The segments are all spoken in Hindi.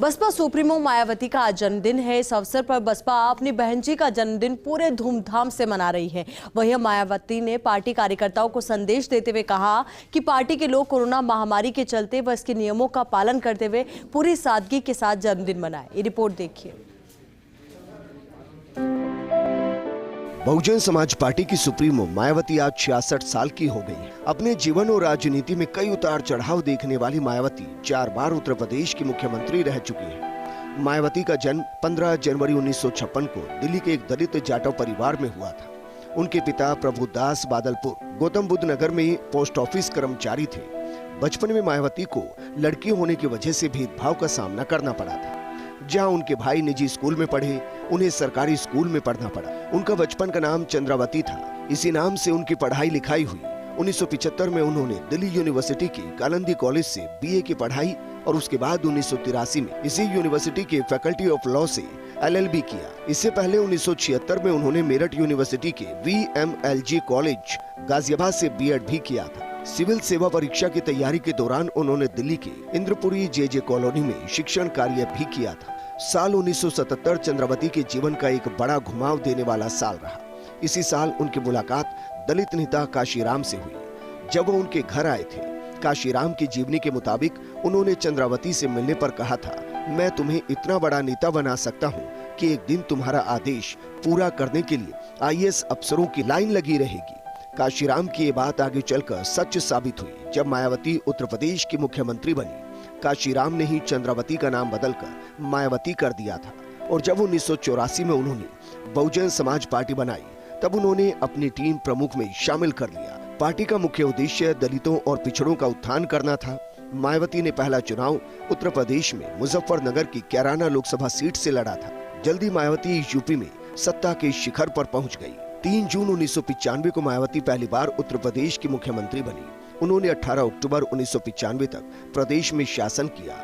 बसपा सुप्रीमो मायावती का आज जन्मदिन है। इस अवसर पर बसपा अपनी बहन जी का जन्मदिन पूरे धूमधाम से मना रही है। वहीं मायावती ने पार्टी कार्यकर्ताओं को संदेश देते हुए कहा कि पार्टी के लोग कोरोना महामारी के चलते व इसके नियमों का पालन करते हुए पूरी सादगी के साथ जन्मदिन मनाए। ये रिपोर्ट देखिए। बहुजन समाज पार्टी की सुप्रीमो मायावती आज 66 साल की हो गई। अपने जीवन और राजनीति में कई उतार चढ़ाव देखने वाली मायावती 4 बार उत्तर प्रदेश की मुख्यमंत्री रह चुकी हैं। मायावती का जन्म 15 जनवरी 1956 को दिल्ली के एक दलित जाटव परिवार में हुआ था। उनके पिता प्रभुदास बादलपुर गौतम बुद्ध नगर में पोस्ट ऑफिस कर्मचारी थे। बचपन में मायावती को लड़की होने की वजह से भेदभाव का सामना करना पड़ा था। जहां उनके भाई निजी स्कूल में पढ़े, उन्हें सरकारी स्कूल में पढ़ना पड़ा। उनका बचपन का नाम चंद्रावती था। इसी नाम से उनकी पढ़ाई लिखाई हुई। 1975 में उन्होंने दिल्ली यूनिवर्सिटी के कालिंदी कॉलेज से बीए की पढ़ाई और उसके बाद 1983 में इसी यूनिवर्सिटी के फैकल्टी ऑफ लॉ से LLB किया। इससे पहले 1976 में उन्होंने मेरठ यूनिवर्सिटी के VMLG कॉलेज गाजियाबाद से B.Ed भी किया था। सिविल सेवा परीक्षा की तैयारी के दौरान उन्होंने दिल्ली के इंद्रपुरी JJ कॉलोनी में शिक्षण कार्य भी किया था। साल 1977 चंद्रावती के जीवन का एक बड़ा घुमाव देने वाला साल रहा। इसी साल उनकी मुलाकात दलित नेता काशीराम से हुई। जब वो उनके घर आए थे, काशीराम की जीवनी के मुताबिक उन्होंने चंद्रावती से मिलने पर कहा था, मैं तुम्हें इतना बड़ा नेता बना सकता हूँ कि एक दिन तुम्हारा आदेश पूरा करने के लिए IAS अफसरों की लाइन लगी रहेगी। काशीराम की ये बात आगे चलकर सच साबित हुई। जब मायावती उत्तर प्रदेश की मुख्यमंत्री बनी, काशीराम ने ही चंद्रावती का नाम बदलकर मायावती कर दिया था। और जब 1984 में उन्होंने बहुजन समाज पार्टी बनाई, तब उन्होंने अपनी टीम प्रमुख में शामिल कर लिया। पार्टी का मुख्य उद्देश्य दलितों और पिछड़ों का उत्थान करना था। मायावती ने पहला चुनाव उत्तर प्रदेश में मुजफ्फरनगर की कैराना लोकसभा सीट से लड़ा था। जल्दी मायावती यूपी में सत्ता के शिखर पर पहुंच गई। 3 जून 1995 को मायावती पहली बार उत्तर प्रदेश की मुख्यमंत्री बनी। उन्होंने 18 अक्टूबर 1995 तक प्रदेश में शासन किया।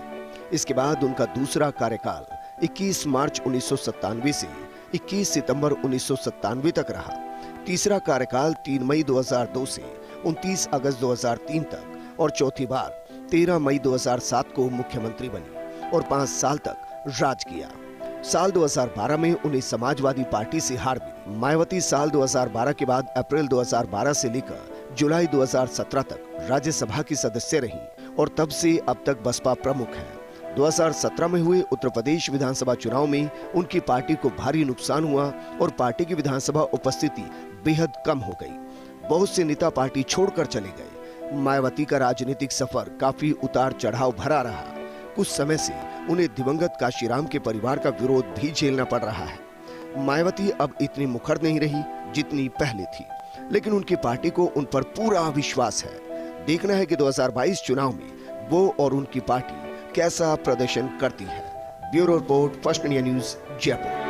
इसके बाद उनका दूसरा कार्यकाल 21 मार्च 1997 से 21 सितंबर 1997 तक रहा। तीसरा कार्यकाल 3 मई 2002 से 29 अगस्त 2003 तक और चौथी बार 13 मई 2007 को मुख्यमंत्री बनी और 5 साल तक राज किया। साल 2012 में उन्हें समाजवादी पार्टी से हार मिली। मायावती साल 2012 के बाद अप्रैल 2012 से लेकर जुलाई 2017 तक राज्यसभा की सदस्य रही और तब से अब तक बसपा प्रमुख है। 2017 में हुए उत्तर प्रदेश विधानसभा चुनाव में उनकी पार्टी को भारी नुकसान हुआ और पार्टी की विधानसभा उपस्थिति बेहद कम हो गई। बहुत से नेता पार्टी छोड़कर चले गए। मायावती का राजनीतिक सफर काफी उतार चढ़ाव भरा रहा। कुछ समय से उन्हें दिवंगत काशीराम के परिवार का विरोध भी झेलना पड़ रहा है। मायावती अब इतनी मुखर नहीं रही जितनी पहले थी, लेकिन उनकी पार्टी को उन पर पूरा विश्वास है। देखना है कि 2022 चुनाव में वो और उनकी पार्टी कैसा प्रदर्शन करती है। Bureau report, first India news, Jaipur.